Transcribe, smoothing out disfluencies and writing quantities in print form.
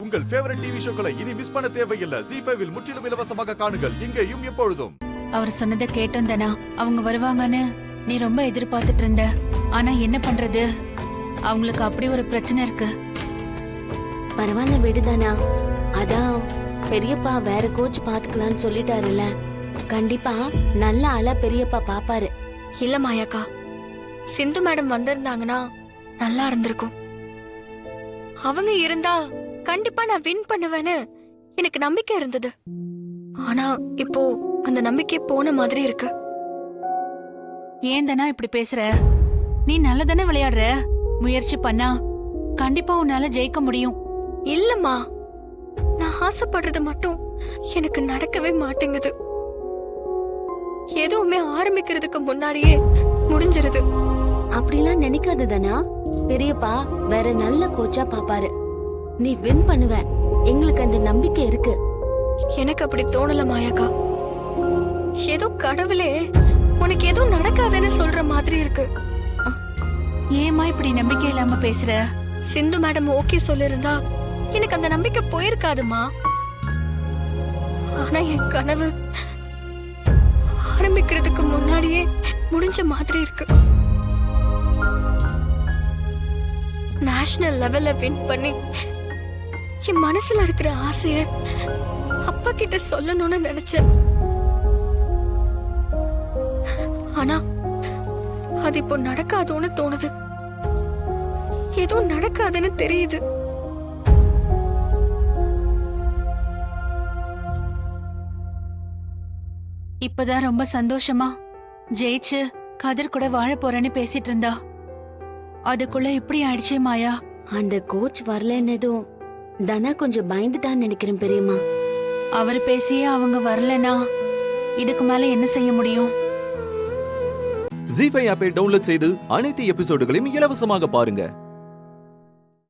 உங்கள் favourite TV ஷோக்களை இனி miss பண்ண தேவையில்லை. ZEE5 இல் முற்றிலும் இலவசமாக காணுங்கள். இங்கேயும் எப்பொழுதும். அவர் சொன்னதை கேட்டோம் தானா, அவங்க வருவாங்கன்னு நீ ரொம்ப எதிர்பார்த்துட்டு இருந்த. ஆனா என்ன பண்றது, அவங்களுக்கு அப்படி ஒரு பிரச்சனை இருக்கு. பரவாயில்ல விடுதானா, அதான் பெரியப்பா வேற கோச் பாத்துக்கலாம்னு சொல்லிட்டாருல்ல. கண்டிப்பா நல்ல ஆளா பெரியப்பா பாப்பாரு. இல்ல மாயாக்கா, சிந்து மேடம் வந்திருந்தாங்கன்னா நல்லா இருந்திருக்கும். அவங்க இருந்தா கண்டிப்பா நான் வின் பண்ணுவேன்னு எனக்கு நம்பிக்கை இருந்தது. ஆனா இப்போ அந்த நம்பிக்கை போன மாதிரி இருக்கு. ஏன் தானா இப்படி பேசுற? நீ நல்லதானே விளையாடுற. முயற்சி பண்ணா கண்டிப்பா உன்னால ஜெயிக்க முடியும். இல்லம்மா, நான் ஆசைப்படுறது மட்டும் எனக்கு நடக்கவே மாட்டேங்குது. எதுவுமே ஆரம்பிக்கிறதுக்கு முன்னாடியே முடிஞ்சிருது. அப்படிலாம் நினைக்காது தானா, பெரியப்பா வேற நல்ல கோச்சா பாப்பாரு. நீ வின் பண்ணுவ, எங்களுக்கு அந்த நம்பிக்கை இருக்கு. எனக்கு அப்படி தோணல மாயாக்கா. ஏதோ கடவுளே உனக்கு எதுவும் நடக்காதுன்னு சொல்ற மாதிரி இருக்கு. ஏமா இப்படி நம்பிக்கை இல்லாம பேசுற? சிந்து மேடம் ஓகே சொல்லிருந்தா எனக்கு அந்த நம்பிக்கை போயிருக்காதுமா. ஆனா என் கனவு ஆரம்பிக்கிறதுக்கு முன்னாடியே முடிஞ்ச மாதிரி இருக்கு. நேஷனல் லெவல்ல வின் பண்ணி என் மனசுல இருக்கிற ஆசைய அப்பா கிட்ட சொல்லணும்னு நினைச்சேன். ஆனா அது இப்போ நடக்காதோன்னு தோணுது. ஏதோ நடக்காதுன்னு தெரியுது. இப்பதான் ரொம்ப சந்தோஷமா ஜெயிச்சு கதிர் கூட வாழ போறேன்னு பேசிட்டு இருந்தா. அதுக்குள்ள இப்படி ஆயிடுச்சே மாயா. அந்த கோச் வரலன்னதும் தனா கொஞ்சம் பயந்துட்டான்னு நினைக்கிறேன் பெரியம்மா. அவர் பேசியே அவங்க வரலனா இதுக்கு மேல என்ன செய்ய முடியும்? ZEE5 ஆப்பை டவுன்லோட் செய்து அனைத்து எபிசோடுகளையும் இலவசமாக பாருங்க.